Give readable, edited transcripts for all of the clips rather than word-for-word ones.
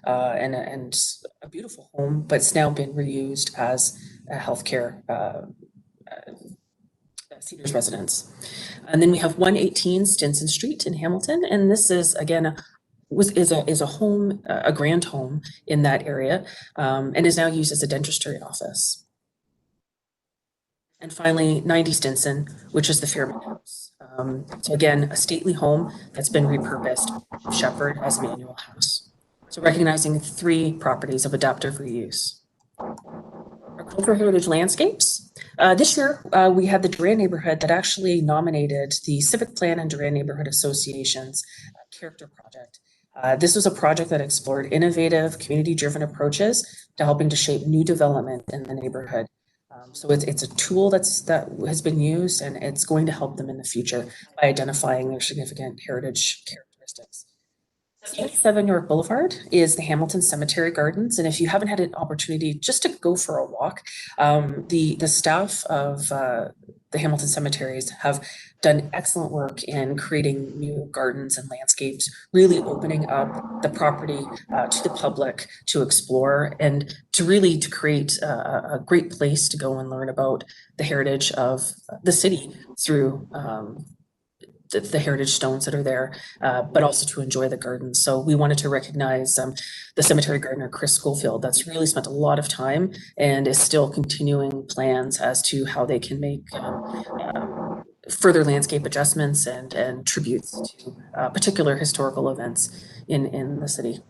and a beautiful home, but it's now been reused as a healthcare seniors residence. And then we have 118 Stinson Street in Hamilton, and this is again is a home, a grand home in that area, and is now used as a dentistry office. And finally, 90 Stinson, which is the Fairman House. So again, a stately home that's been repurposed Shepherd as an annual house. So recognizing 3 properties of adaptive reuse. Our cultural heritage landscapes. This year, we had the Durand neighborhood that actually nominated the Civic Plan and Durand Neighborhood Association's character project. This was a project that explored innovative, community-driven approaches to helping to shape new development in the neighborhood. So it's a tool that has been used, and it's going to help them in the future by identifying their significant heritage characteristics. 7 York Boulevard is the Hamilton Cemetery Gardens, and if you haven't had an opportunity just to go for a walk, the staff of the Hamilton cemeteries have done excellent work in creating new gardens and landscapes, really opening up the property to the public to explore and to create a great place to go and learn about the heritage of the city through the heritage stones that are there, but also to enjoy the gardens. So we wanted to recognize the cemetery gardener, Chris Schofield, that's really spent a lot of time and is still continuing plans as to how they can make further landscape adjustments and tributes to particular historical events in the city.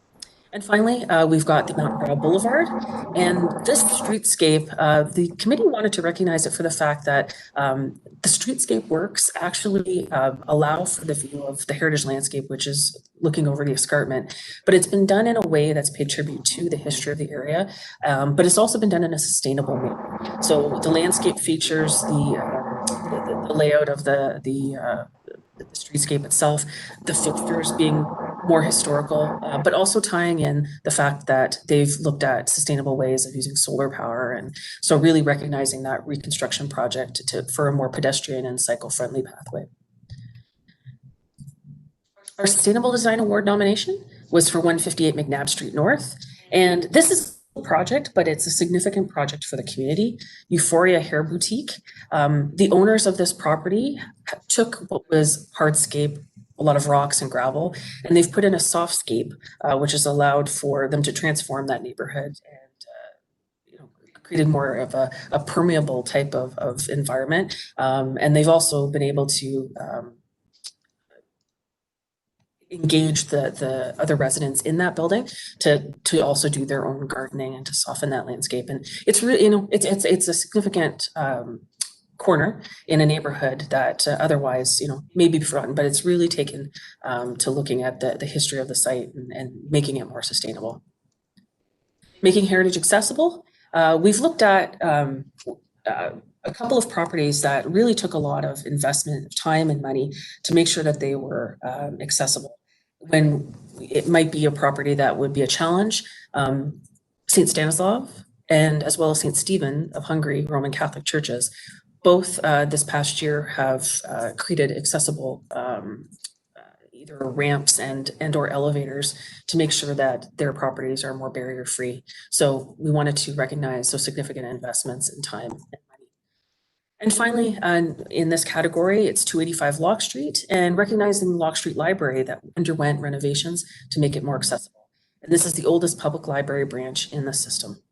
And finally, we've got the Mountain Boulevard, and this streetscape, the committee wanted to recognize it for the fact that the streetscape works actually allow for the view of the heritage landscape, which is looking over the escarpment, but it's been done in a way that's paid tribute to the history of the area, but it's also been done in a sustainable manner. So the landscape features the layout of the streetscape itself, the fixtures being more historical, but also tying in the fact that they've looked at sustainable ways of using solar power. And so really recognizing that reconstruction project for a more pedestrian and cycle-friendly pathway. Our Sustainable Design Award nomination was for 158 Mcnabb Street North. And this is a project, but it's a significant project for the community. Euphoria Hair Boutique. The owners of this property took what was hardscape, a lot of rocks and gravel, and they've put in a softscape, which has allowed for them to transform that neighborhood and created more of a permeable type of environment. And they've also been able to engage the other residents in that building to also do their own gardening and to soften that landscape. And it's really, it's a significant corner in a neighborhood that otherwise, may be forgotten, but it's really taken to looking at the history of the site and making it more sustainable. Making heritage accessible. We've looked at a couple of properties that really took a lot of investment of time and money to make sure that they were accessible. When it might be a property that would be a challenge, St. Stanislav and as well as St. Stephen of Hungary Roman Catholic churches, both this past year have created accessible either ramps and or elevators to make sure that their properties are more barrier free. So we wanted to recognize those significant investments in time and money. And finally, in this category, it's 285 Locke Street and recognizing the Locke Street Library that underwent renovations to make it more accessible. And this is the oldest public library branch in the system.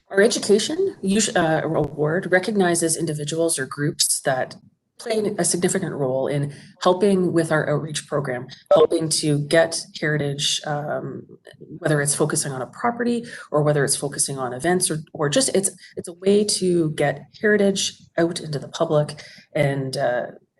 Our education award recognizes individuals or groups that play a significant role in helping with our outreach program, helping to get heritage, whether it's focusing on a property or whether it's focusing on events or just it's a way to get heritage out into the public and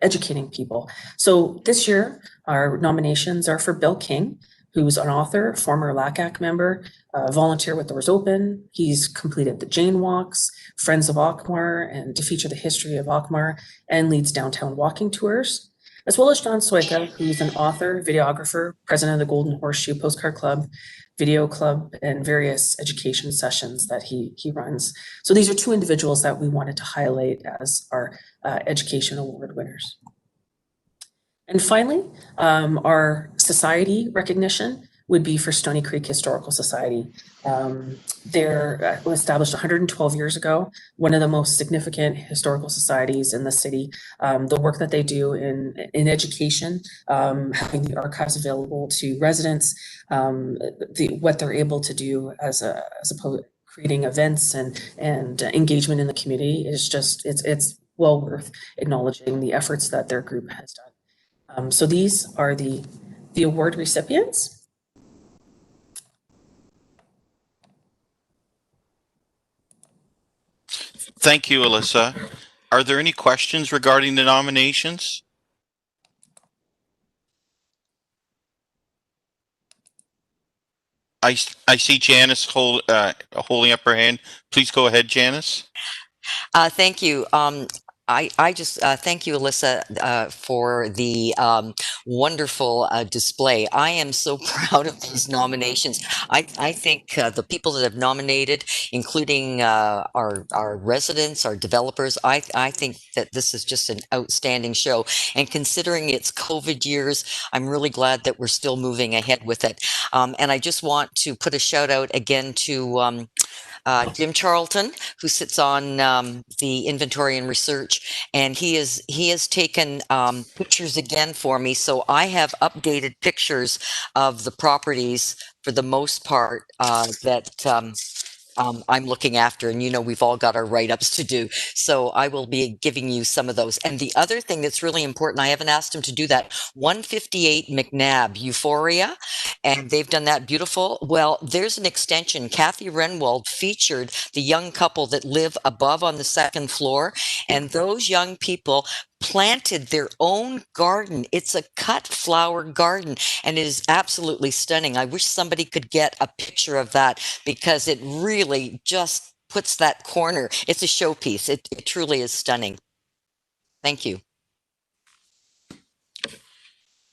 educating people. So this year, our nominations are for Bill King, who's an author, former LACAC member, volunteer with Doors Open. He's completed the Jane Walks, Friends of Alkmaar, and to feature the history of Alkmaar, and leads downtown walking tours, as well as John Soika, who's an author, videographer, president of the Golden Horseshoe Postcard Club, Video Club, and various education sessions that he runs. So these are two individuals that we wanted to highlight as our education award winners. And finally, our society recognition would be for Stony Creek Historical Society. They're established 112 years ago, one of the most significant historical societies in the city. The work that they do in education, having the archives available to residents, what they're able to do as opposed creating events and engagement in the community is just it's well worth acknowledging the efforts that their group has done. So these are the award recipients. Thank you, Alyssa. Are there any questions regarding the nominations? I see Janice holding up her hand. Please go ahead, Janice. Thank you. I just thank you, Alyssa, for the wonderful display. I am so proud of these nominations. I think the people that have nominated, including our residents, our developers, I think that this is just an outstanding show. And considering it's COVID years, I'm really glad that we're still moving ahead with it. And I just want to put a shout out again to Jim Charlton, who sits on the inventory and research, and he has taken pictures again for me. So I have updated pictures of the properties for the most part that I'm looking after, and we've all got our write-ups to do. So I will be giving you some of those. And the other thing that's really important, I haven't asked him to do that, 158 Mcnabb, Euphoria, and they've done that beautiful. Well, there's an extension. Kathy Renwald featured the young couple that live above on the second floor, and those young people planted their own garden. It's a cut flower garden, and it is absolutely stunning. I wish somebody could get a picture of that because it really just puts that corner. It's a showpiece. It truly is stunning. Thank you.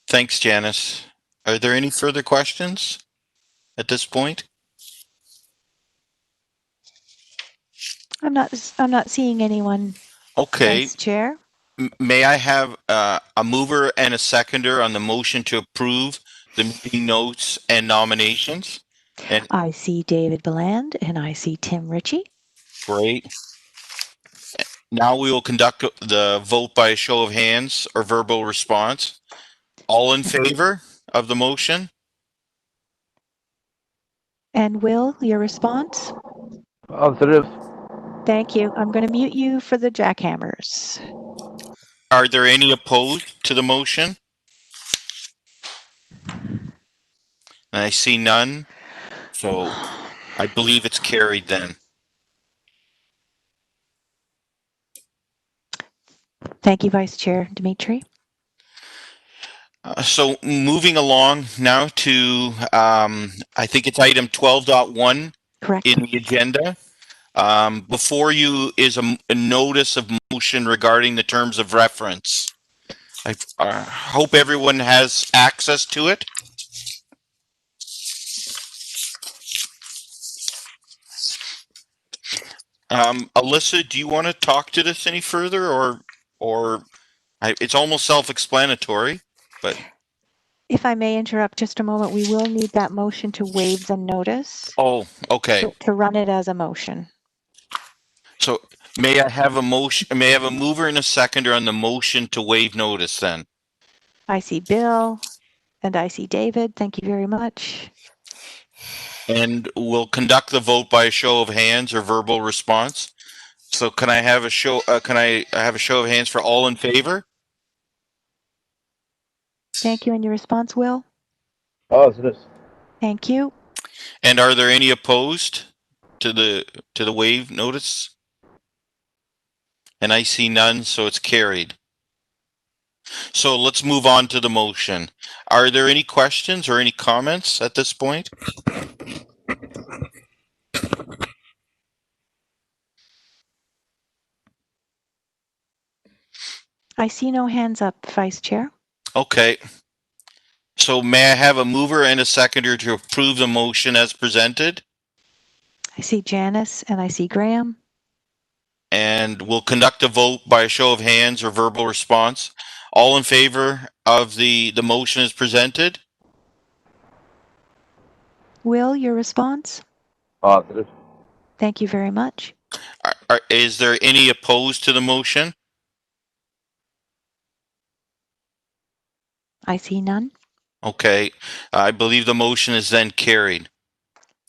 Thanks, Janice. Are there any further questions at this point? I'm not seeing anyone. Okay. Vice Chair. May I have a mover and a seconder on the motion to approve the meeting notes and nominations? And I see David Beland and I see Tim Ritchie. great. Now we will conduct the vote by a show of hands or verbal response. All in favor of the motion? And Will, your response? Positive. Thank you. I'm going to mute you for the jackhammers. Are there any opposed to the motion? And I see none, so I believe it's carried then. Thank you, Vice Chair Dimitri. So moving along now to, I think it's item 12.1 Correct. in the agenda. Before you is a notice of motion regarding the terms of reference. I hope everyone has access to it. Alyssa, do you want to talk to this any further, or it's almost self-explanatory, but If I may interrupt just a moment, we will need that motion to waive the notice. oh, okay. To run it as a motion. So may I have a motion? May I have a mover and a seconder on the motion to waive notice then? I see Bill and I see David. Thank you very much. And we'll conduct the vote by a show of hands or verbal response. So can I have a show? Can I have a show of hands for all in favor? Thank you. And your response, Will? Positive. Thank you. And are there any opposed to the waive notice? And I see none, so it's carried. So let's move on to the motion. Are there any questions or any comments at this point? I see no hands up, Vice Chair. Okay. So may I have a mover and a seconder to approve the motion as presented? I see Janice and I see Graham. And we'll conduct a vote by a show of hands or verbal response. All in favor of the motion as presented? Will, your response? Positive. Thank you very much. Is there any opposed to the motion? I see none. Okay, I believe the motion is then carried.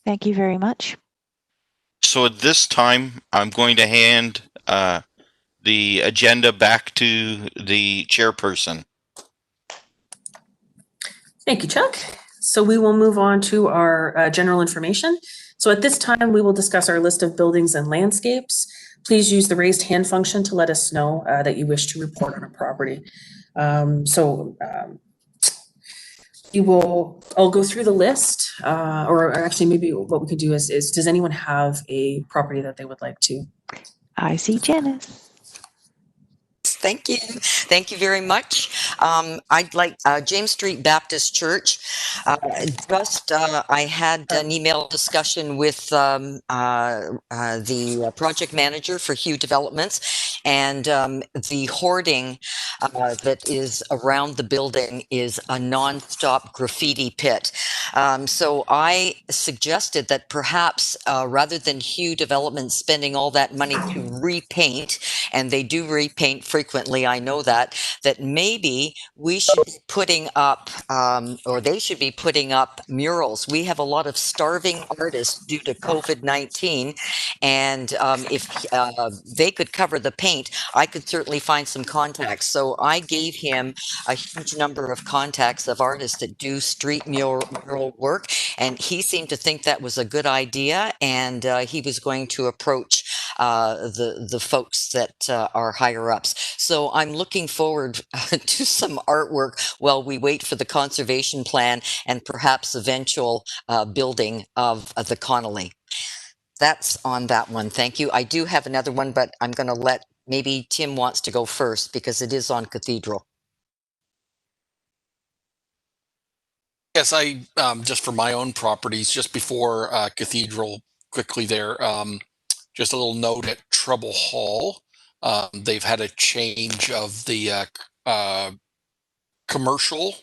Thank you very much. So at this time, I'm going to hand the agenda back to the chairperson. Thank you, Chuck. So we will move on to our general information. So at this time, we will discuss our list of buildings and landscapes. Please use the raised hand function to let us know that you wish to report on a property. I'll go through the list, or actually maybe what we could do is does anyone have a property that they would like to? I see Janice. Thank you. Thank you very much. I'd like James Street Baptist Church. I had an email discussion with the project manager for Hugh Developments, and the hoarding that is around the building is a nonstop graffiti pit. So I suggested that perhaps rather than Hugh Development spending all that money to repaint, and they do repaint frequently, I know that maybe we should be putting up, or they should be putting up murals. We have a lot of starving artists due to COVID-19, and if they could cover the paint, I could certainly find some contacts. So I gave him a huge number of contacts of artists that do street mural work, and he seemed to think that was a good idea, and he was going to approach the folks that are higher ups. So I'm looking forward to some artwork while we wait for the conservation plan and perhaps eventual building of the Connolly. That's on that one. Thank you. I do have another one, but I'm going to let maybe Tim wants to go first because it is on Cathedral. Yes, I just for my own properties, just before Cathedral, quickly there, just a little note at Trouble Hall. They've had a change of the commercial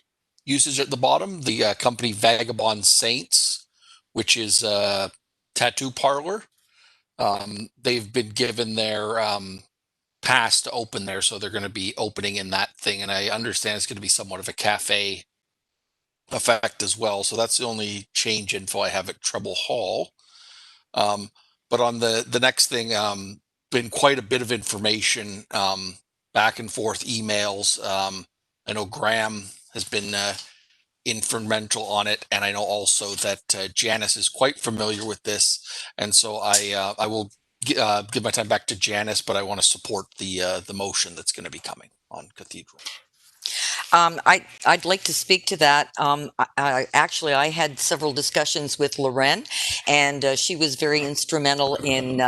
usage at the bottom. The company Vagabond Saints, which is a tattoo parlor, they've been given their pass to open there, so they're going to be opening in that thing. And I understand it's going to be somewhat of a cafe effect as well. So that's the only change info I have at Trouble Hall. But on the next thing, been quite a bit of information, back and forth emails. I know Graham has been instrumental on it, and I know also that Janice is quite familiar with this, and so I will give my time back to Janice, but I want to support the motion that's going to be coming on Cathedral. I'd like to speak to that. Actually, I had several discussions with Loren, and she was very instrumental in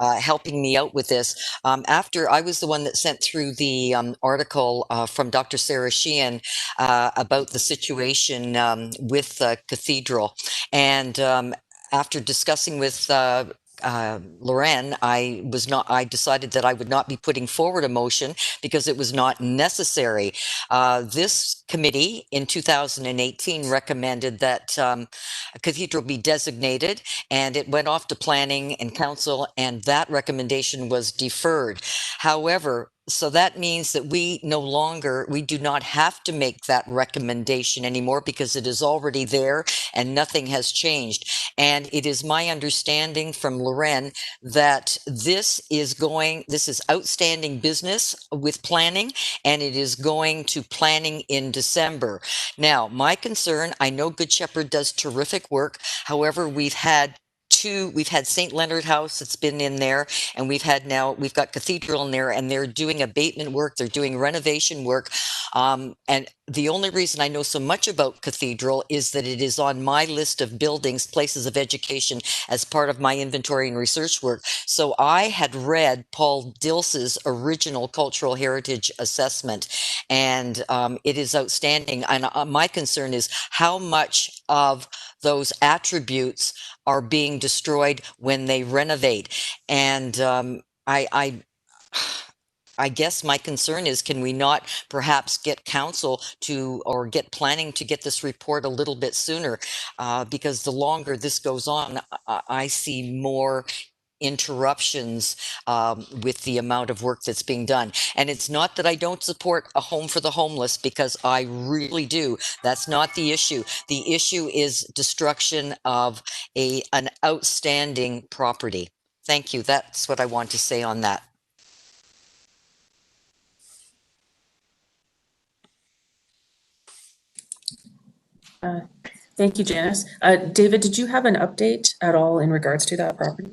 helping me out with this. After I was the one that sent through the article from Dr. Sarah Sheehan about the situation with Cathedral, and after discussing with Loren, I decided that I would not be putting forward a motion because it was not necessary. This committee in 2018 recommended that Cathedral be designated, and it went off to planning and council, and that recommendation was deferred. However, so that means that we do not have to make that recommendation anymore because it is already there and nothing has changed. And it is my understanding from Loren that this is outstanding business with planning, and it is going to planning in December. Now, my concern, I know Good Shepherd does terrific work. However, we've had St. Leonard House that's been in there, and we've got Cathedral in there, and they're doing abatement work, they're doing renovation work. And the only reason I know so much about Cathedral is that it is on my list of buildings, places of education as part of my inventory and research work. So I had read Paul Dils's original cultural heritage assessment, and it is outstanding. And my concern is how much of those attributes are being destroyed when they renovate. And I guess my concern is, can we not perhaps get council to, or get planning to get this report a little bit sooner? Because the longer this goes on, I see more interruptions with the amount of work that's being done. And it's not that I don't support a home for the homeless, because I really do. That's not the issue. The issue is destruction of an outstanding property. Thank you. That's what I want to say on that. Thank you, Janice. David, did you have an update at all in regards to that property?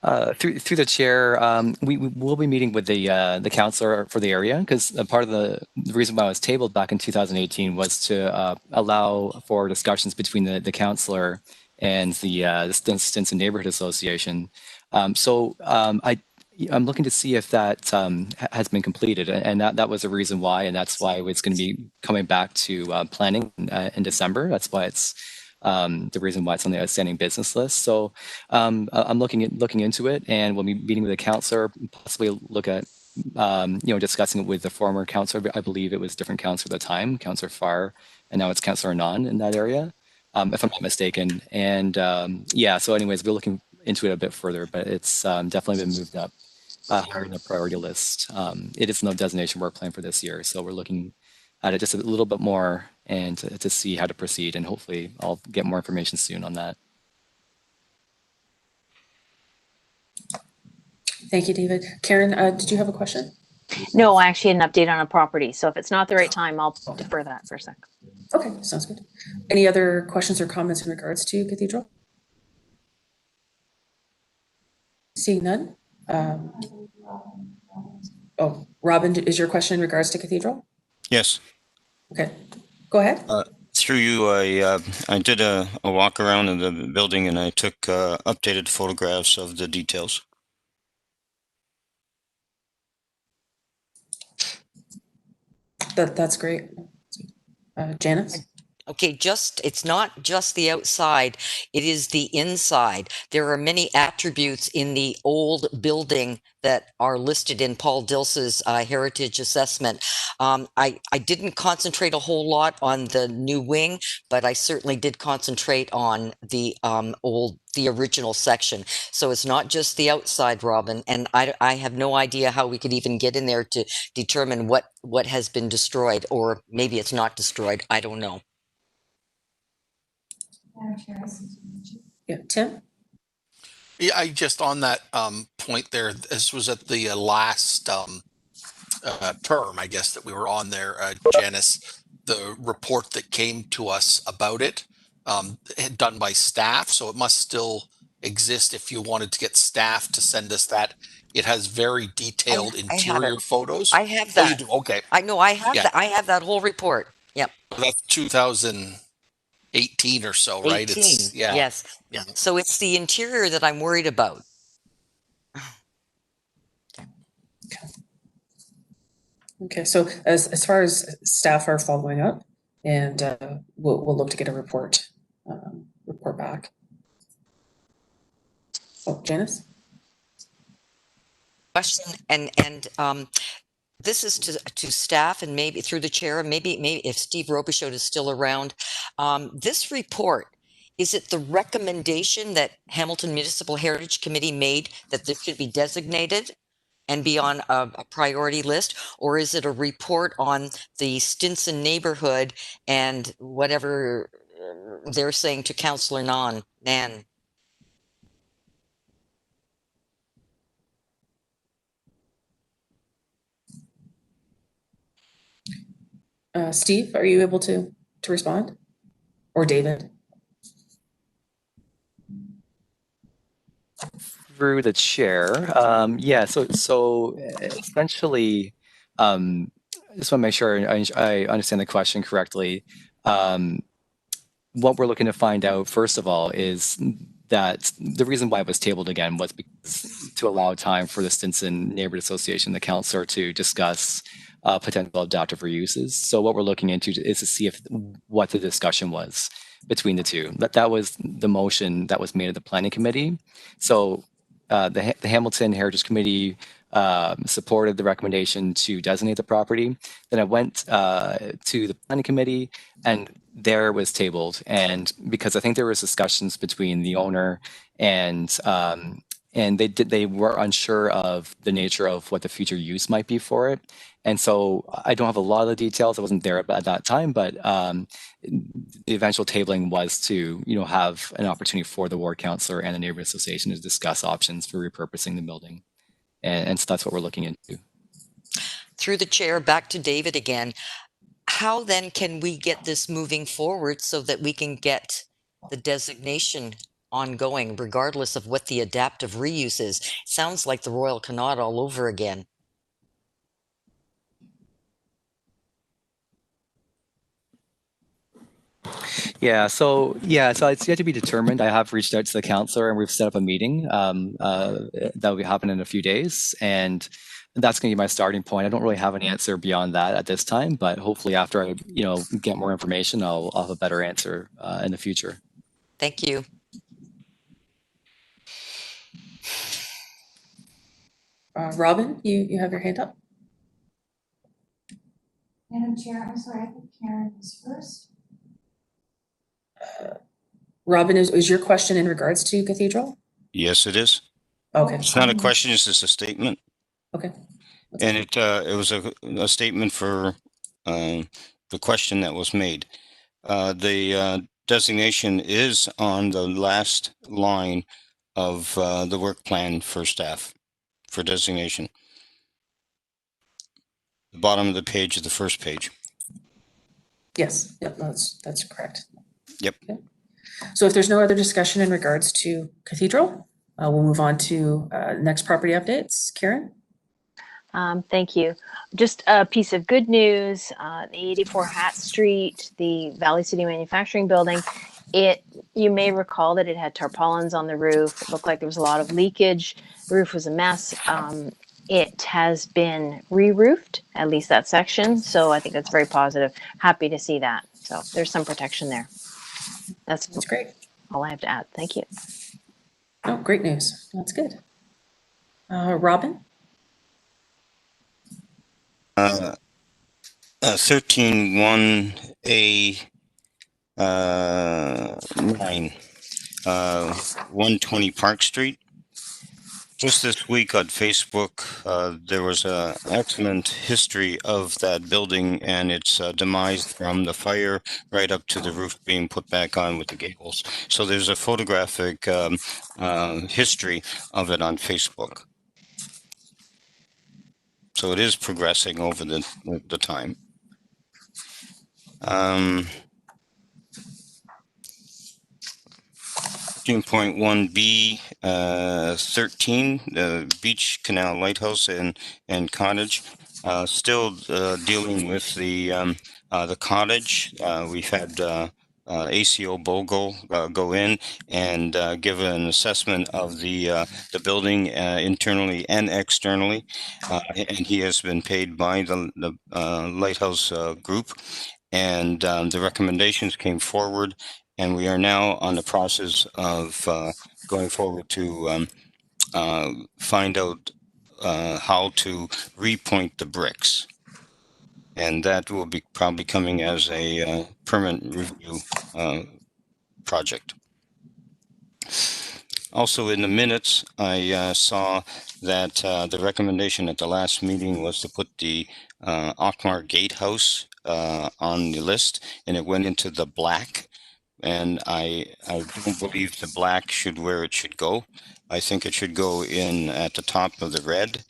Through the chair, we will be meeting with the councillor for the area, because part of the reason why it was tabled back in 2018 was to allow for discussions between the councillor and the Stinson Neighborhood Association. I'm looking to see if that has been completed, and that was the reason why, and that's why it's going to be coming back to planning in December. That's why it's the reason why it's on the outstanding business list. So I'm looking into it, and we'll be meeting with the councillor, possibly look at discussing it with the former councillor. I believe it was different councillor at the time, Councillor Farr, and now it's Councillor Anon in that area, if I'm not mistaken. And so anyways, we're looking into it a bit further, but it's definitely been moved up higher in the priority list. It is no designation work plan for this year, so we're looking at it just a little bit more and to see how to proceed, and hopefully I'll get more information soon on that. Thank you, David. Karen, did you have a question? No, I actually had an update on a property. So if it's not the right time, I'll defer that for a sec. Okay, sounds good. Any other questions or comments in regards to Cathedral? Seeing none. Robin, is your question in regards to Cathedral? Yes. Okay, go ahead. Through you, I did a walk around in the building, and I took updated photographs of the details. That's great. Janice? Okay, it's not just the outside, it is the inside. There are many attributes in the old building that are listed in Paul Dils's heritage assessment. I didn't concentrate a whole lot on the new wing, but I certainly did concentrate on the original section. So it's not just the outside, Robin, and I have no idea how we could even get in there to determine what has been destroyed, or maybe it's not destroyed. I don't know. Yeah, Tim? Yeah, I just on that point there, this was at the last term, I guess, that we were on there, Janice, the report that came to us about it, done by staff, so it must still exist if you wanted to get staff to send us that. It has very detailed interior photos. I have that. Oh, you do? Okay. I know I have that. I have that whole report. Yep. That's 2018 or so, right? 18. It's, yeah. Yes. Yeah. So it's the interior that I'm worried about. Okay, so as far as staff are following up, and we'll look to get a report back. Oh, Janice? Question, and this is to staff, and maybe through the chair, maybe if Steve Robichaud is still around. This report, is it the recommendation that Hamilton Municipal Heritage Committee made that this should be designated and be on a priority list, or is it a report on the Stinson neighborhood and whatever they're saying to Councillor Nan? Steve, are you able to respond? Or David? Through the chair, so essentially, just want to make sure I understand the question correctly. What we're looking to find out, first of all, is that the reason why it was tabled again was because to allow time for the Stinson Neighborhood Association, the councillor, to discuss potential adaptive reuses. So what we're looking into is to see what the discussion was between the two. That was the motion that was made at the planning committee. So the Hamilton Heritage Committee supported the recommendation to designate the property. Then I went to the planning committee, and there it was tabled. And because I think there was discussions between the owner and they were unsure of the nature of what the future use might be for it. And so I don't have a lot of the details. I wasn't there at that time, but the eventual tabling was to, have an opportunity for the ward councillor and the neighborhood association to discuss options for repurposing the building. And so that's what we're looking into. Through the chair, back to David again. How then can we get this moving forward so that we can get the designation ongoing, regardless of what the adaptive reuse is? Sounds like the Royal Canal all over again. So it's yet to be determined. I have reached out to the councillor and we've set up a meeting that will be happening in a few days, and that's going to be my starting point. I don't really have an answer beyond that at this time, but hopefully after I get more information, I'll have a better answer in the future. Thank you. Robin, you have your hand up. Madam Chair, I'm sorry, I think Karen was first. Robin, is your question in regards to Cathedral? Yes, it is. Okay. It's not a question, it's just a statement. Okay. And it was a statement for the question that was made. The designation is on the last line of the work plan for staff for designation. The bottom of the page is the first page. Yes, yep, that's correct. Yep. Okay. So if there's no other discussion in regards to Cathedral, we'll move on to next property updates. Karen? Thank you. Just a piece of good news, the 84 Hat Street, the Valley City Manufacturing Building, you may recall that it had tarpaulins on the roof. It looked like there was a lot of leakage. The roof was a mess. It has been re-roofed, at least that section. So I think that's very positive. Happy to see that. So there's some protection there. That's great. All I have to add. Thank you. Oh, great news. That's good. Robin? 13-1A 9 120 Park Street. Just this week on Facebook, there was an excellent history of that building and its demise from the fire right up to the roof being put back on with the gables. So there's a photographic history of it on Facebook. So it is progressing over the time. 15.1B 13, the Beach Canal Lighthouse and Cottage. Still dealing with the cottage. We've had ACO Bogle go in and give an assessment of the building internally and externally, and he has been paid by the Lighthouse group, and the recommendations came forward, and we are now on the process of going forward to find out how to repoint the bricks. And that will be probably coming as a permanent review project. Also in the minutes, I saw that the recommendation at the last meeting was to put the Ockmar Gatehouse on the list, and it went into the black. And I don't believe the black should where it should go. I think it should go in at the top of the red,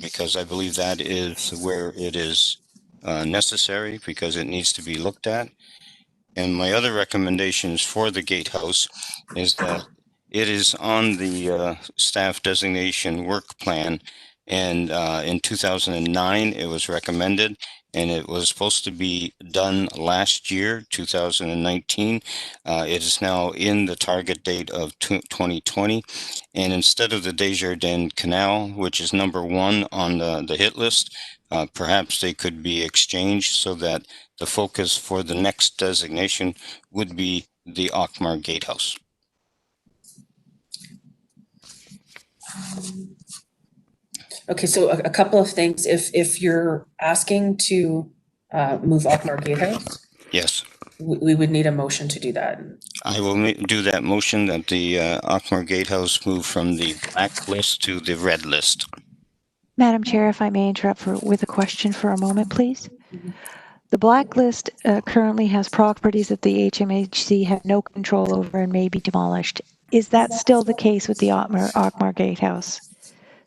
because I believe that is where it is necessary, because it needs to be looked at. And my other recommendations for the gatehouse is that it is on the staff designation work plan, and in 2009 it was recommended, and it was supposed to be done last year, 2019. It is now in the target date of 2020, and instead of the Deja Canal, which is #1 on the hit list, perhaps they could be exchanged so that the focus for the next designation would be the Ockmar Gatehouse. Okay, so a couple of things. If you're asking to move Ockmar Gatehouse, Yes, we would need a motion to do that. I will do that motion that the Ockmar Gatehouse move from the black list to the red list. Madam Chair, if I may interrupt with a question for a moment, please. The blacklist currently has properties that the HMHC have no control over and may be demolished. Is that still the case with the Ockmar Gatehouse?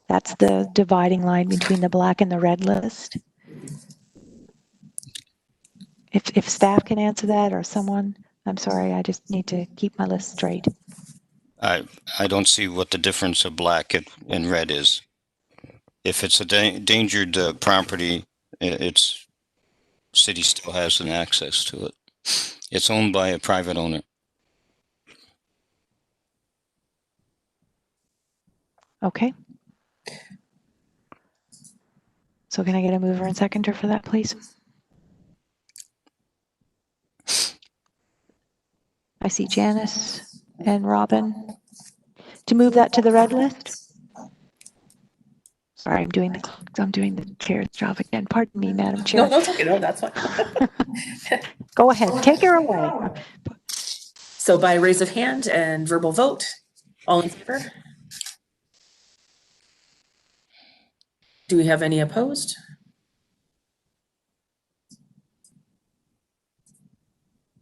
That's the dividing line between the black and the red list? If staff can answer that, or someone, I'm sorry, I just need to keep my list straight. I don't see what the difference of black and red is. If it's a endangered property, it's city still has an access to it. It's owned by a private owner. Okay. So can I get a mover and seconder for that, please? I see Janice and Robin. To move that to the red list? Sorry, I'm doing the chair's job again. Pardon me, Madam Chair. No, it's okay. No, that's fine. Go ahead, take her away. So by raise of hand and verbal vote, all in favor? Do we have any opposed?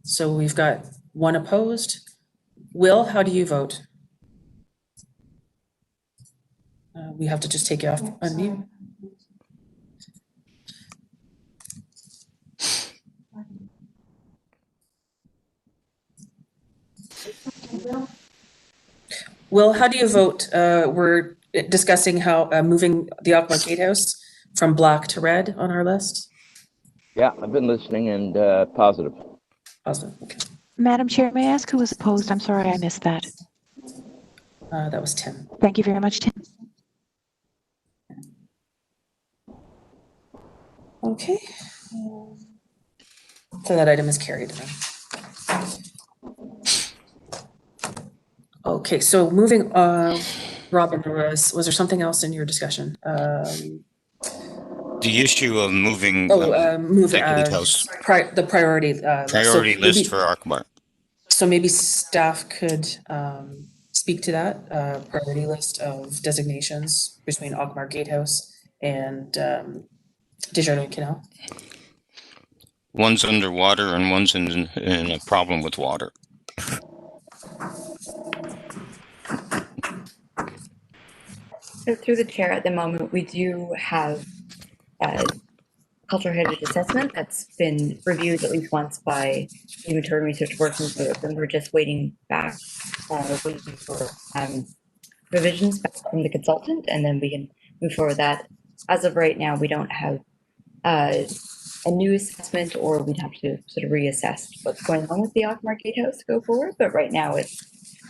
So we've got one opposed. Will, how do you vote? We have to just take you off unmute. Will, how do you vote? We're discussing how moving the Ockmar Gatehouse from black to red on our list. Yeah, I've been listening and positive. Positive. Okay. Madam Chair, may I ask who was opposed? I'm sorry, I missed that. That was Tim. Thank you very much, Tim. Okay. So that item is carried. Okay, so moving Robin, was there something else in your discussion? The issue of moving Move the gatehouse the priority priority list for Ockmar. So maybe staff could speak to that priority list of designations between Ockmar Gatehouse and Deja Canal. One's underwater and one's in a problem with water. So through the chair, at the moment, we do have a cultural heritage assessment that's been reviewed at least once by the Inventory and Research Working Group, and we're just waiting waiting for revisions back from the consultant, and then we can move forward with that. As of right now, we don't have a new assessment, or we'd have to sort of reassess what's going on with the Ockmar Gatehouse to go forward. But right now,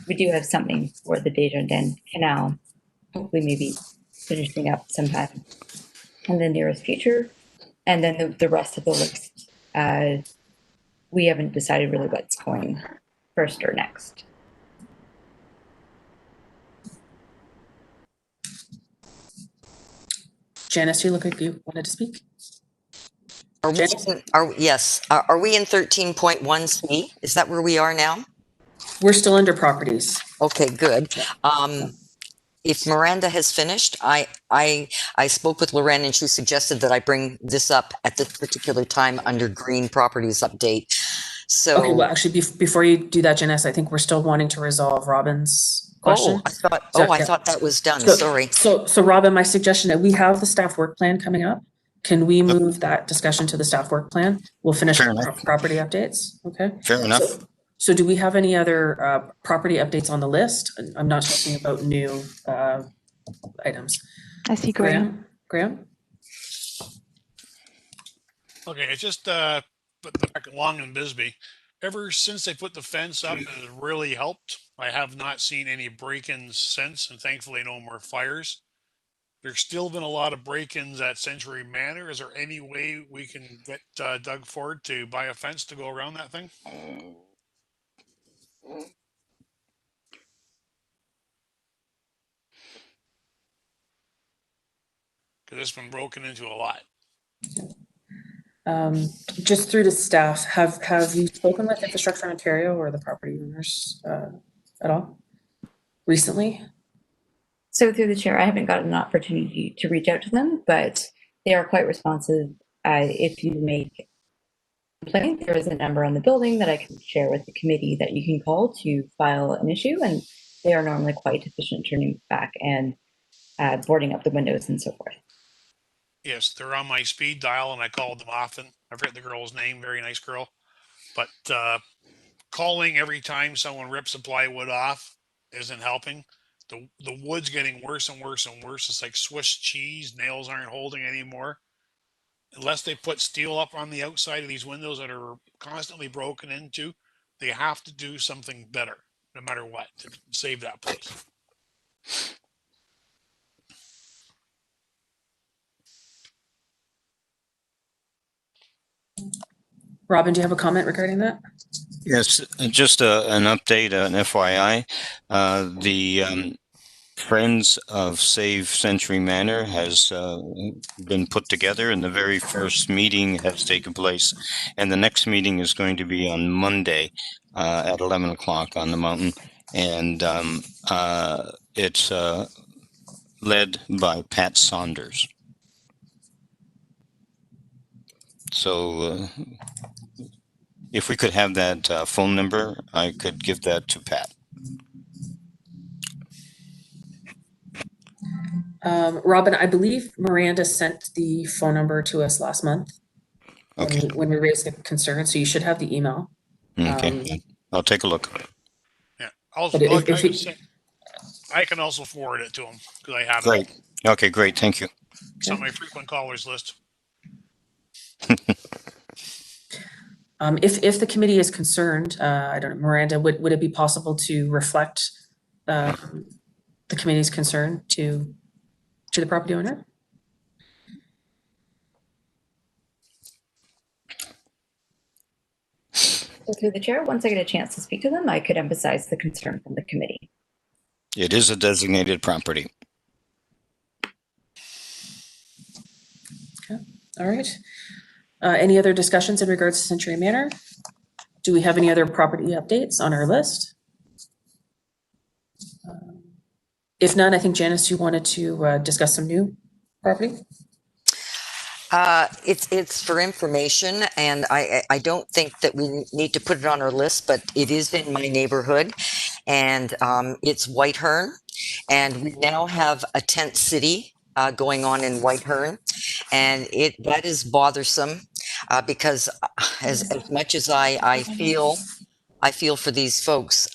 we do have something for the Deja and Canal. Hopefully, maybe finishing up sometime in the nearest future. And then the rest of the list, we haven't decided really what's going first or next. Janice, you look like you wanted to speak. Are we in 13.1C? Is that where we are now? We're still under properties. Okay, good. If Miranda has finished, I spoke with Loren and she suggested that I bring this up at this particular time under green properties update. So Okay, well, actually, before you do that, Janice, I think we're still wanting to resolve Robin's question. I thought that was done. Sorry. So Robin, my suggestion that we have the staff work plan coming up. Can we move that discussion to the staff work plan? We'll finish property updates. Okay. Fair enough. So do we have any other property updates on the list? I'm not talking about new items. I see Graham. Graham? Okay, it's just back along in Bisbee. Ever since they put the fence up, it has really helped. I have not seen any break-ins since, and thankfully no more fires. There's still been a lot of break-ins at Century Manor. Is there any way we can get Doug Ford to buy a fence to go around that thing? because it's been broken into a lot. Just through to staff, have you spoken with Infrastructure Ontario or the property owners at all recently? So through the chair, I haven't gotten an opportunity to reach out to them, but they are quite responsive. If you make a complaint, there is a number on the building that I can share with the committee that you can call to file an issue, and they are normally quite efficient turning back and boarding up the windows and so forth. Yes, they're on my speed dial, and I called them often. I forget the girl's name, very nice girl. But calling every time someone rips a plywood off isn't helping. The wood's getting worse and worse and worse. It's like Swiss cheese. Nails aren't holding anymore. Unless they put steel up on the outside of these windows that are constantly broken into, they have to do something better, no matter what, to save that place. Robin, do you have a comment regarding that? Yes, just an update, an FYI. The Friends of Save Century Manor has been put together, and the very first meeting has taken place. And the next meeting is going to be on Monday at 11 o'clock on the mountain. And it's led by Pat Saunders. So if we could have that phone number, I could give that to Pat. Robin, I believe Miranda sent the phone number to us last month when we raised the concern, so you should have the email. Okay, I'll take a look. Yeah, I can also forward it to him because I have Great. it. Okay, great. Thank you. It's on my frequent callers list. If the committee is concerned, I don't know, Miranda, would it be possible to reflect the committee's concern to the property owner? So through the chair, once I get a chance to speak to them, I could emphasize the concern from the committee. It is a designated property. Okay. All right. Any other discussions in regards to Century Manor? Do we have any other property updates on our list? If none, I think Janice, you wanted to discuss some new property? It's for information, and I don't think that we need to put it on our list, but it is in my neighborhood, and it's Whitehern, and we now have a tent city going on in Whitehern, and that is bothersome because as much as I feel for these folks.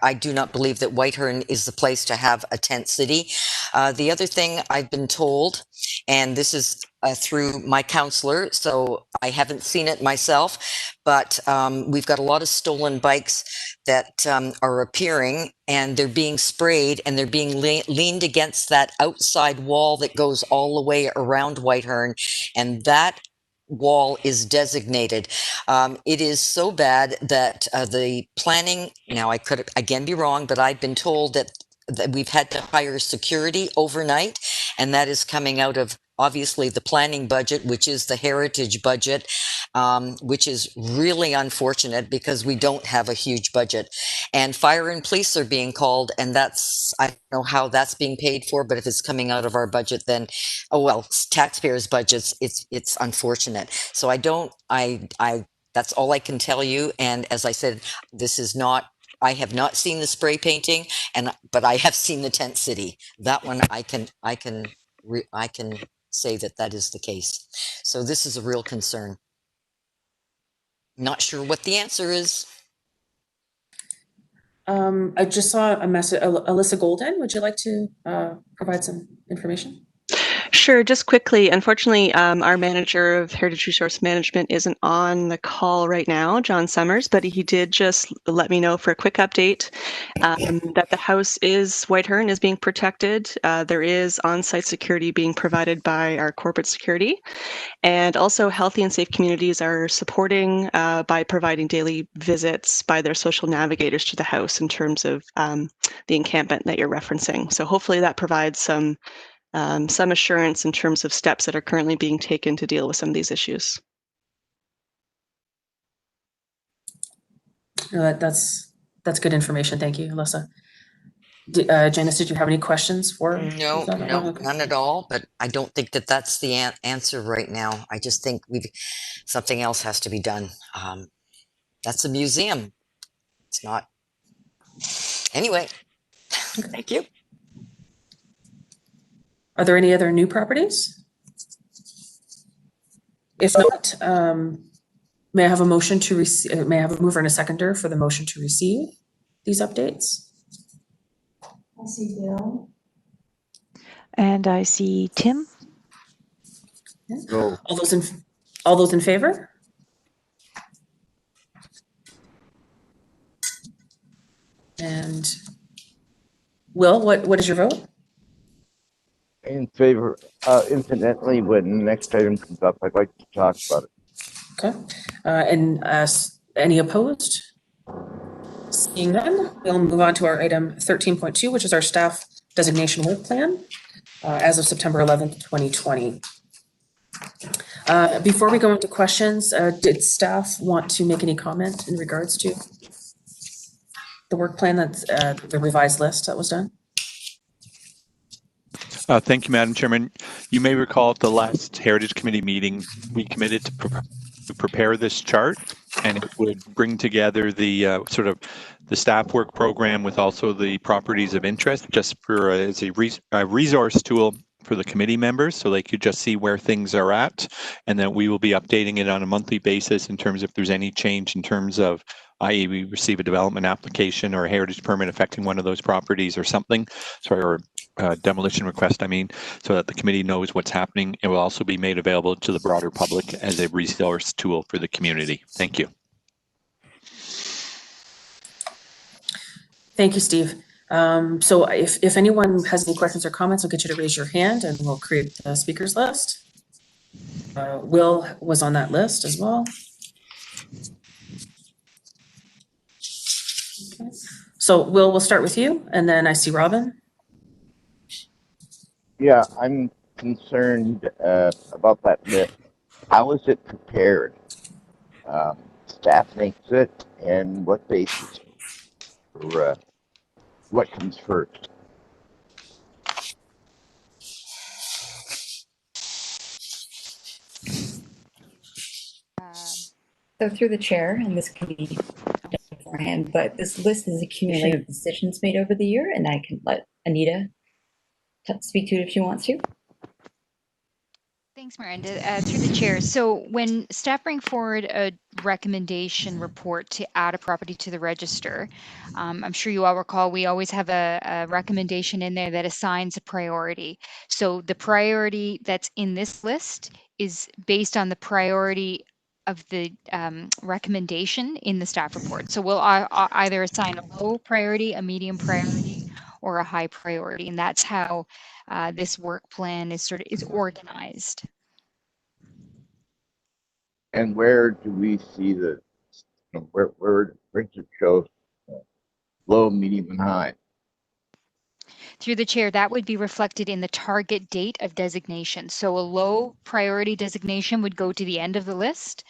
I do not believe that Whitehern is the place to have a tent city. The other thing I've been told, and this is through my counselor, so I haven't seen it myself, but we've got a lot of stolen bikes that are appearing, and they're being sprayed, and they're being leaned against that outside wall that goes all the way around Whitehern, and that wall is designated. It is so bad that the planning, now I could again be wrong, but I've been told that we've had to hire security overnight, and that is coming out of obviously the planning budget, which is the heritage budget, which is really unfortunate because we don't have a huge budget. And fire and police are being called, and that's, I don't know how that's being paid for, but if it's coming out of our budget, then, oh well, taxpayers' budgets, it's unfortunate. So that's all I can tell you. And as I said, I have not seen the spray painting, but I have seen the tent city. That one I can say that is the case. So this is a real concern. Not sure what the answer is. I just saw a message. Alyssa Golden, would you like to provide some information? Sure, just quickly. Unfortunately, our manager of Heritage Resource Management isn't on the call right now, John Summers, but he did just let me know for a quick update that the house Whitehern is being protected. There is on-site security being provided by our corporate security. And also Healthy and Safe Communities are supporting by providing daily visits by their social navigators to the house in terms of the encampment that you're referencing. So hopefully that provides some some assurance in terms of steps that are currently being taken to deal with some of these issues. That's good information. Thank you, Alyssa. Janice, did you have any questions for? No, none at all. But I don't think that that's the answer right now. I just think something else has to be done. That's a museum. It's not. Anyway, thank you. Are there any other new properties? If not, may I have a motion to receive? May I have a mover and a seconder for the motion to receive these updates? I see Bill. And I see Tim. No. All those in favor? And Will, what is your vote? In favor. Incidentally, when the next item comes up, I'd like to talk about it. Okay. And any opposed? Seeing none, we'll move on to our item 13.2, which is our staff designation work plan as of September 11th, 2020. Before we go into questions, did staff want to make any comment in regards to the work plan that's the revised list that was done? Thank you, Madam Chairman. You may recall at the last Heritage Committee meeting, we committed to prepare this chart, and it would bring together the sort of the staff work program with also the properties of interest, just for as a resource tool for the committee members, so they could just see where things are at, and then we will be updating it on a monthly basis in terms of if there's any change in terms of, i.e. we receive a development application or a heritage permit affecting one of those properties or something, or demolition request, I mean, so that the committee knows what's happening. It will also be made available to the broader public as a resource tool for the community. Thank you. Thank you, Steve. So if anyone has any questions or comments, I'll get you to raise your hand and we'll create the speakers list. Will was on that list as well. Okay. So Will, we'll start with you, and then I see Robin. Yeah, I'm concerned about that list. How is it prepared? Staff makes it, and what basis? Or what comes first? So through the chair, and this can be done beforehand, but this list is accumulating of decisions made over the year, and I can let Anita speak to it if she wants to. Thanks, Miranda. Through the chair. So when staff bring forward a recommendation report to add a property to the register, I'm sure you all recall, we always have a recommendation in there that assigns a priority. So the priority that's in this list is based on the priority of the recommendation in the staff report. So we'll either assign a low priority, a medium priority, or a high priority, and that's how this work plan is organized. And where do we see the, where does it show low, medium, and high? Through the chair, that would be reflected in the target date of designation. So a low priority designation would go to the end of the list.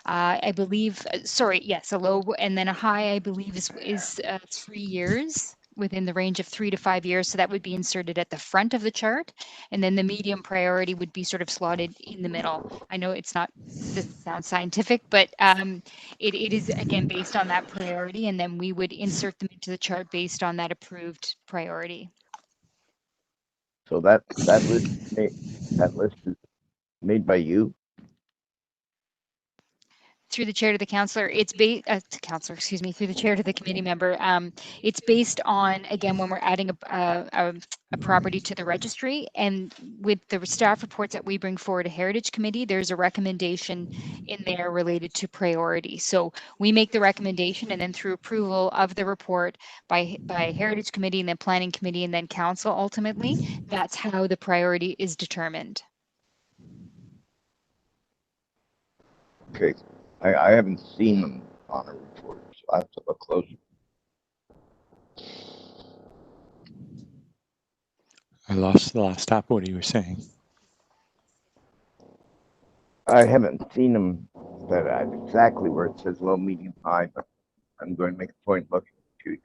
I believe, a low, and then a high, I believe, is 3 years, within the range of 3 to 5 years. So that would be inserted at the front of the chart. And then the medium priority would be sort of slotted in the middle. I know it doesn't sound scientific, but it is, again, based on that priority. And then we would insert them into the chart based on that approved priority. So that list is made by you? Through the chair to the counselor, it's based through the chair to the committee member. It's based on, again, when we're adding a property to the registry, and with the staff reports that we bring forward to Heritage Committee, there's a recommendation in there related to priority. So we make the recommendation, and then through approval of the report by Heritage Committee, and then Planning Committee, and then Council, ultimately, that's how the priority is determined. Okay. I haven't seen them on a report, so I have to look closer. I lost the last half of what you were saying. I haven't seen them set out exactly where it says low, medium, high, but I'm going to make a point looking to.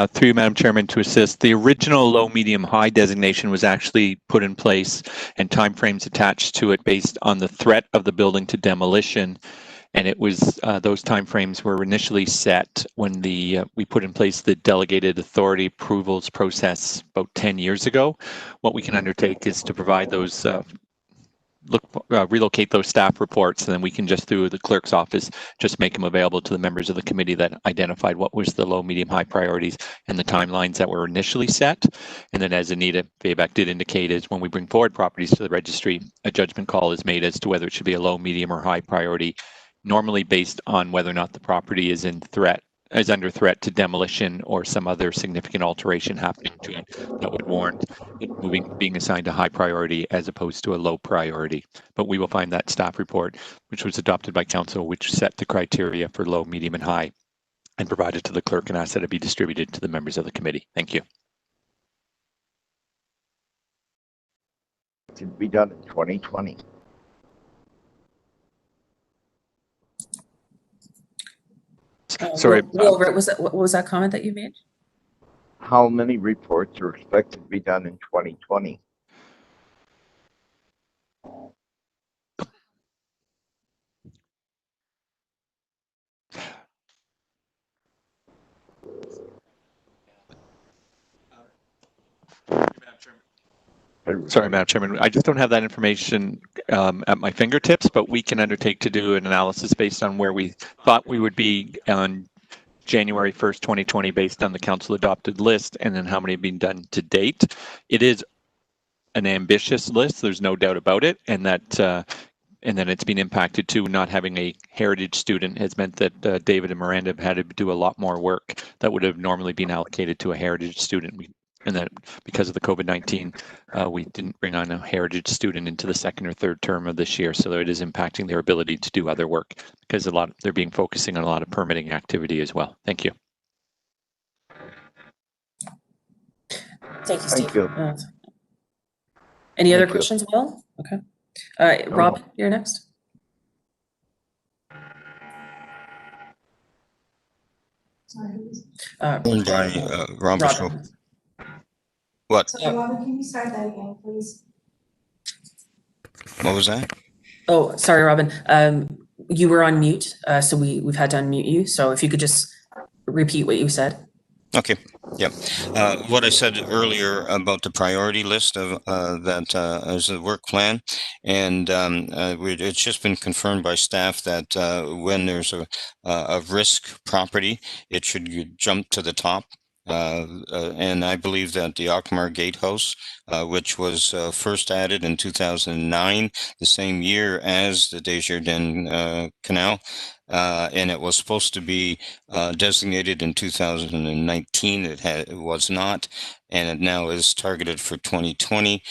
Through you, Madam Chairman, to assist. The original low, medium, high designation was actually put in place and timeframes attached to it based on the threat of the building to demolition. And it was those timeframes were initially set when we put in place the delegated authority approvals process about 10 years ago. What we can undertake is to provide those relocate those staff reports, and then we can just through the clerk's office just make them available to the members of the committee that identified what was the low, medium, high priorities and the timelines that were initially set. And then, as Anita Fayback did indicate, is when we bring forward properties to the registry, a judgment call is made as to whether it should be a low, medium, or high priority, normally based on whether or not the property is under threat to demolition or some other significant alteration happening to it that would warrant it being assigned a high priority as opposed to a low priority. But we will find that staff report, which was adopted by council, which set the criteria for low, medium, and high, and provided to the clerk and asked that it be distributed to the members of the committee. Thank you. It should be done in 2020. Sorry. Will, what was that comment that you made? How many reports are expected to be done in 2020? Sorry, Madam Chairman. I just don't have that information at my fingertips, but we can undertake to do an analysis based on where we thought we would be on January 1st, 2020, based on the council adopted list, and then how many have been done to date. It is an ambitious list, there's no doubt about it, and that and then it's been impacted too. Not having a heritage student has meant that David and Miranda have had to do a lot more work that would have normally been allocated to a heritage student. And that because of the COVID-19, we didn't bring on a heritage student into the second or third term of this year. So it is impacting their ability to do other work because they're being focusing on a lot of permitting activity as well. Thank you. Thank you, Steve. Thank you. Any other Thank you. questions, Will? Okay. Rob, you're next. Owned by Robert. Robin. What? Sorry, Robin, can you start that again, please? What was that? Oh, sorry, Robin. You were on mute, so we've had to unmute you. So if you could just repeat what you said. Okay. Yep. What I said earlier about the priority list of that as a work plan, and it's just been confirmed by staff that when there's a risk property, it should jump to the top. And I believe that the Akmar Gatehouse, which was first added in 2009, the same year as the Deja Canal, and it was supposed to be designated in 2019. It was not, and it now is targeted for 2020.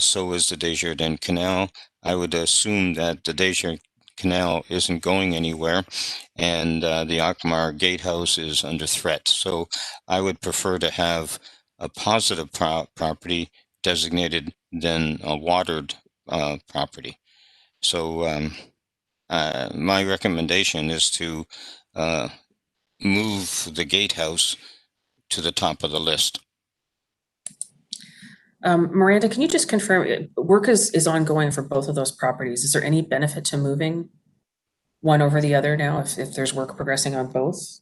So is the Deja Canal. I would assume that the Deja Canal isn't going anywhere, and the Akmar Gatehouse is under threat. So I would prefer to have a positive property designated than a watered property. So my recommendation is to move the gatehouse to the top of the list. Miranda, can you just confirm, work is ongoing for both of those properties. Is there any benefit to moving one over the other now if there's work progressing on both?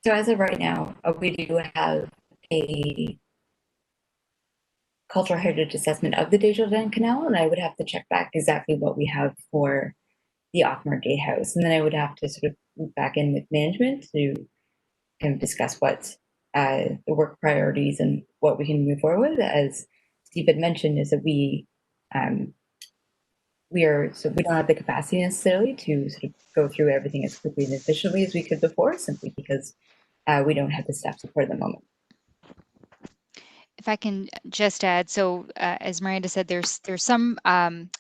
So as of right now, we do have a cultural heritage assessment of the Deja Canal, and I would have to check back exactly what we have for the Akmar Gatehouse, and then I would have to sort of move back in with management to kind of discuss what the work priorities and what we can move forward with. As Steve had mentioned, is that we don't have the capacity necessarily to sort of go through everything as quickly and efficiently as we could before, simply because we don't have the staff support at the moment. If I can just add, so as Miranda said, there's some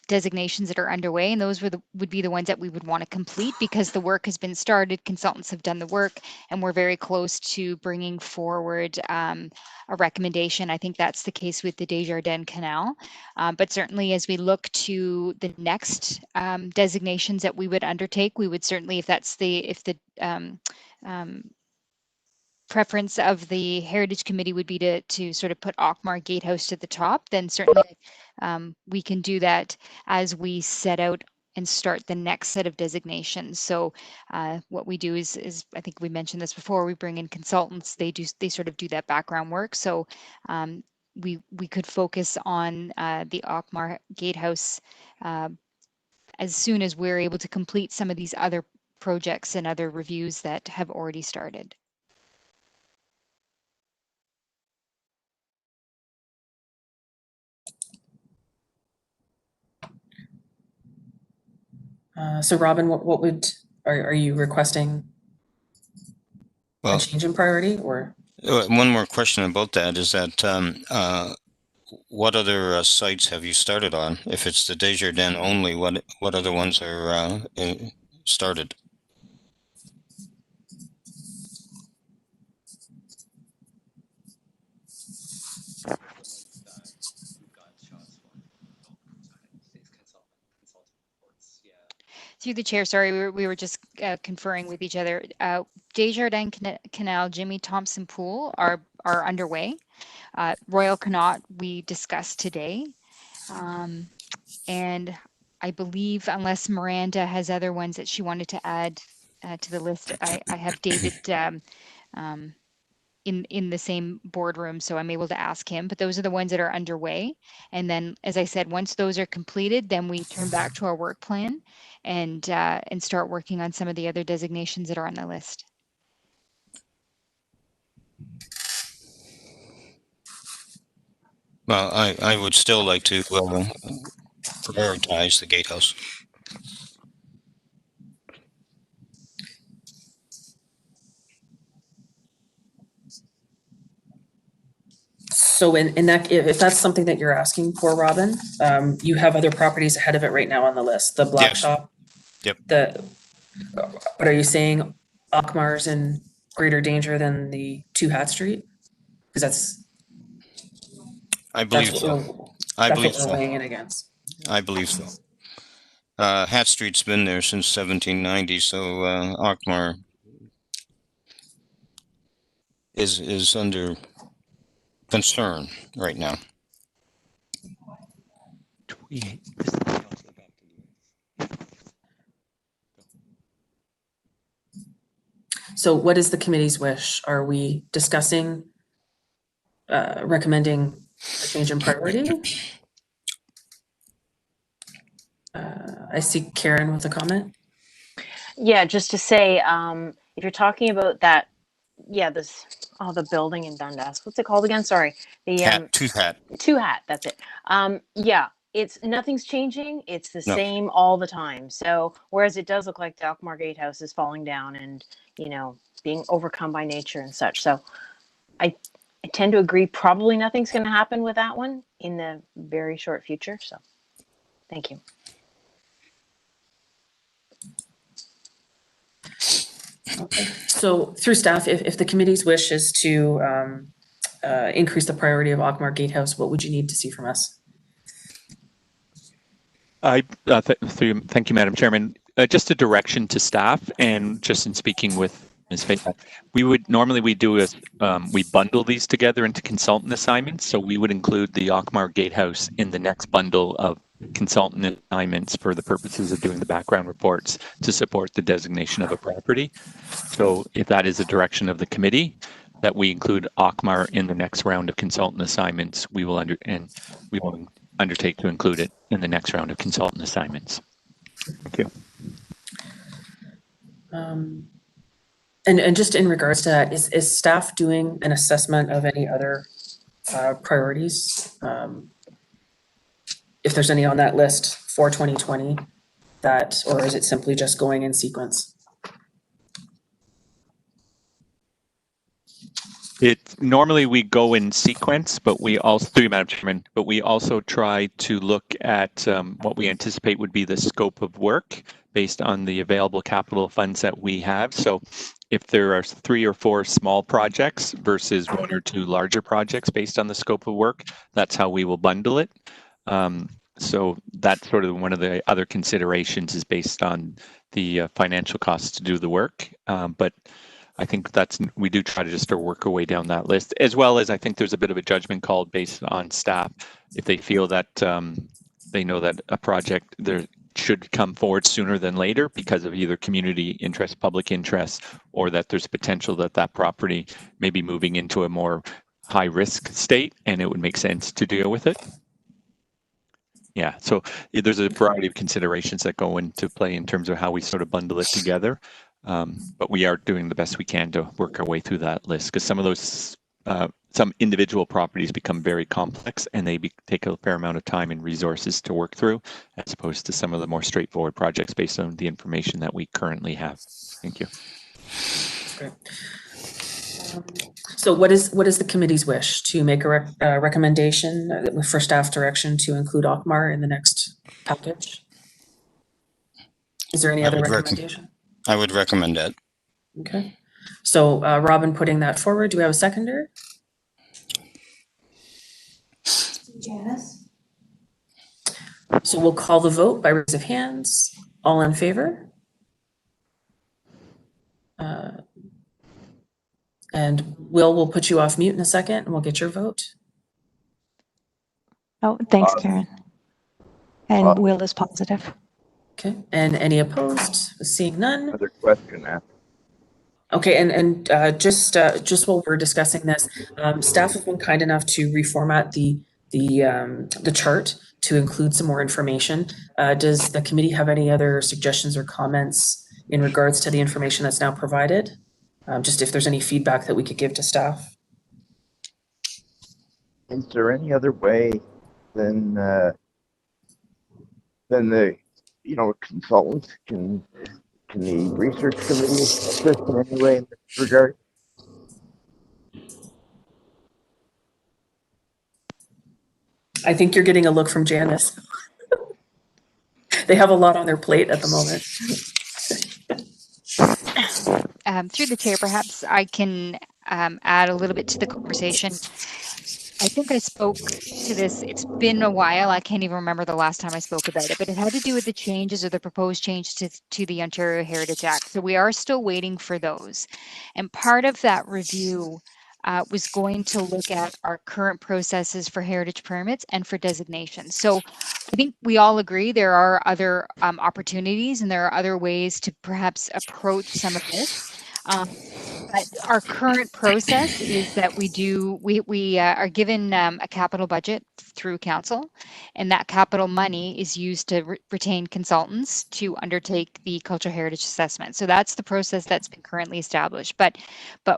designations that are underway, and those would be the ones that we would want to complete because the work has been started, consultants have done the work, and we're very close to bringing forward a recommendation. I think that's the case with the Deja Canal, but certainly as we look to the next designations that we would undertake, we would certainly, if the preference of the Heritage Committee would be to sort of put Ockmar Gatehouse to the top, then certainly we can do that as we set out and start the next set of designations. So what we do is I think we mentioned this before, we bring in consultants, they sort of do that background work. So we could focus on the Ockmar Gatehouse as soon as we're able to complete some of these other projects and other reviews that have already started. So Robin, are you requesting a change in priority or? One more question about that is that what other sites have you started on? If it's the Desjardins only, what other ones are started? Through the chair, sorry, we were just conferring with each other. Desjardins Canal, Jimmy Thompson Pool are underway. Royal Connaught we discussed today. And I believe unless Miranda has other ones that she wanted to add to the list, I have David in the same boardroom, so I'm able to ask him, but those are the ones that are underway. And then, as I said, once those are completed, then we turn back to our work plan and start working on some of the other designations that are on the list. Well, I would still like to prioritize the gatehouse. So in that, if that's something that you're asking for, Robin, you have other properties ahead of it right now on the list. The Black Shop. Yep. What are you saying? Ockmar's in greater danger than the 2 Hat Street? Because I believe so. That's what we're weighing it against. I believe so. Hat Street's been there since 1790, so Ockmar is under concern right now. So what is the committee's wish? Are we discussing recommending a change in priority? I see Karen with a comment. Yeah, just to say, if you're talking about that, the building in Dundas, what's it called again? Sorry, the Two Hat. That's it. Nothing's changing. It's the same all the time. So whereas it does look like the Ockmar Gatehouse is falling down and being overcome by nature and such. So I tend to agree. Probably nothing's going to happen with that one in the very short future. So thank you. Okay. So through staff, if the committee's wish is to increase the priority of Ockmar Gatehouse, what would you need to see from us? Thank you, Madam Chairman. Just a direction to staff, and just in speaking with Ms. Fayette, we bundle these together into consultant assignments. So we would include the Ockmar Gatehouse in the next bundle of consultant assignments for the purposes of doing the background reports to support the designation of a property. So if that is a direction of the committee, that we include Ockmar in the next round of consultant assignments, we will undertake to include it in the next round of consultant assignments. Thank you. And just in regards to that, is staff doing an assessment of any other priorities? If there's any on that list for 2020 or is it simply just going in sequence? Normally we go in sequence, but we also, through you, Madam Chairman, but we also try to look at what we anticipate would be the scope of work based on the available capital funds that we have. So if there are 3 or 4 small projects versus 1 or 2 larger projects based on the scope of work, that's how we will bundle it. So that's sort of one of the other considerations is based on the financial costs to do the work. But I think we do try to just work our way down that list, as well as I think there's a bit of a judgment call based on staff. If they feel that they know that a project there should come forward sooner than later because of either community interest, public interest, or that there's potential that that property may be moving into a more high risk state and it would make sense to deal with it. Yeah, so there's a variety of considerations that go into play in terms of how we sort of bundle it together. But we are doing the best we can to work our way through that list because some of those, some individual properties become very complex and they take a fair amount of time and resources to work through, as opposed to some of the more straightforward projects based on the information that we currently have. Thank you. Great. So what is the committee's wish? To make a recommendation for staff direction to include Ockmar in the next package? Is there any other recommendation? I would recommend it. Okay. So Robin putting that forward. Do we have a seconder? Janice? So we'll call the vote by raise of hands. All in favor? And we'll put you off mute in a second and we'll get your vote. Oh, thanks, Karen. And Will is positive. Okay. And any opposed? Seeing none. Another question after. Okay, and just while we're discussing this, staff have been kind enough to reformat the chart to include some more information. Does the committee have any other suggestions or comments in regards to the information that's now provided? Just if there's any feedback that we could give to staff. Is there any other way than the consultants can the research committee assist in any way in this regard? I think you're getting a look from Janice. They have a lot on their plate at the moment. Through the chair, perhaps I can add a little bit to the conversation. I think I spoke to this, it's been a while, I can't even remember the last time I spoke about it, but it had to do with the changes or the proposed changes to the Ontario Heritage Act. So we are still waiting for those. And part of that review was going to look at our current processes for heritage permits and for designations. So I think we all agree there are other opportunities and there are other ways to perhaps approach some of this. But our current process is that we are given a capital budget through council, and that capital money is used to retain consultants to undertake the cultural heritage assessment. So that's the process that's been currently established. But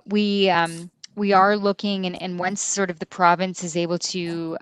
we are looking, and once sort of the province is able to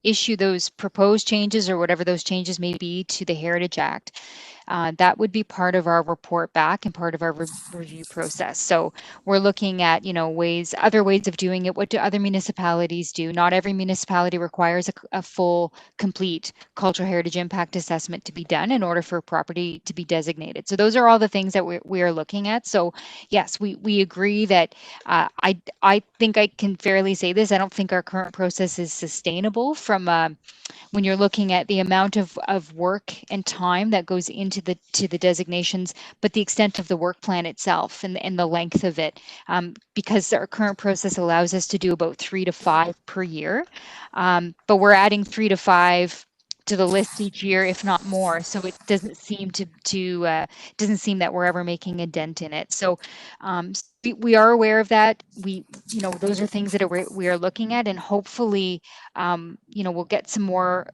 issue those proposed changes or whatever those changes may be to the Heritage Act, that would be part of our report back and part of our review process. So we're looking at, other ways of doing it. What do other municipalities do? Not every municipality requires a full, complete cultural heritage impact assessment to be done in order for a property to be designated. So those are all the things that we are looking at. So yes, we agree that I think I can fairly say this. I don't think our current process is sustainable from when you're looking at the amount of work and time that goes into the designations, but the extent of the work plan itself and the length of it, because our current process allows us to do about 3 to 5 per year, but we're adding 3 to 5 to the list each year, if not more. So it doesn't seem doesn't seem that we're ever making a dent in it. So we are aware of that. Those are things that we are looking at, and hopefully, we'll get some more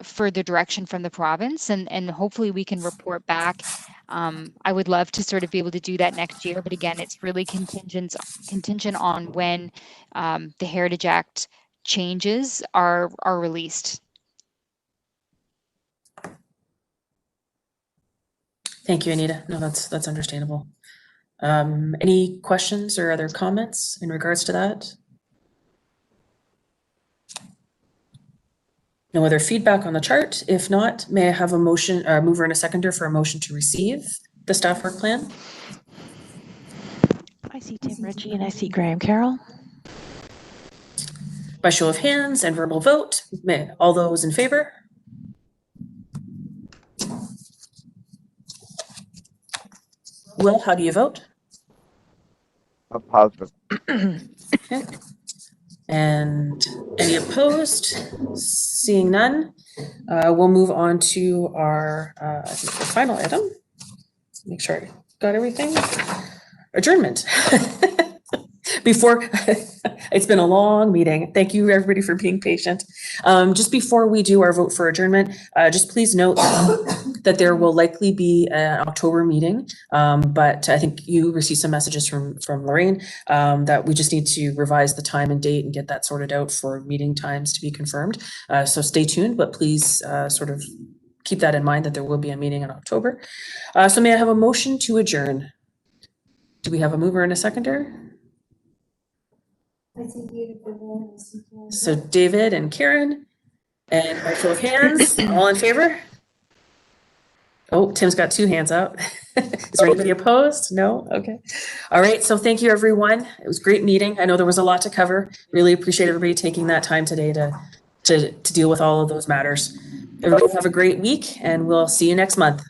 further direction from the province, and hopefully we can report back. I would love to sort of be able to do that next year, but again, it's really contingent on when the Heritage Act changes are released. Thank you, Anita. No, that's understandable. Any questions or other comments in regards to that? No other feedback on the chart? If not, may I have a motion, mover and a seconder for a motion to receive the staff work plan? I see Tim Ritchie and I see Graham Carroll. By show of hands and verbal vote, all those in favor? Will, how do you vote? A positive. Okay. And any opposed? Seeing none, we'll move on to our I think the final item. Make sure I got everything. Adjournment. Before, it's been a long meeting. Thank you everybody for being patient. Just before we do our vote for adjournment, just please note that there will likely be an October meeting, but I think you received some messages from Lorraine that we just need to revise the time and date and get that sorted out for meeting times to be confirmed. So stay tuned, but please sort of keep that in mind that there will be a meeting in October. So may I have a motion to adjourn? Do we have a mover and a seconder? So David and Karen, and by show of hands, all in favor? Oh, Tim's got two hands up. Is there anybody opposed? No? Okay. All right. So thank you, everyone. It was a great meeting. I know there was a lot to cover. Really appreciate everybody taking that time today to deal with all of those matters. Everybody have a great week, and we'll see you next month.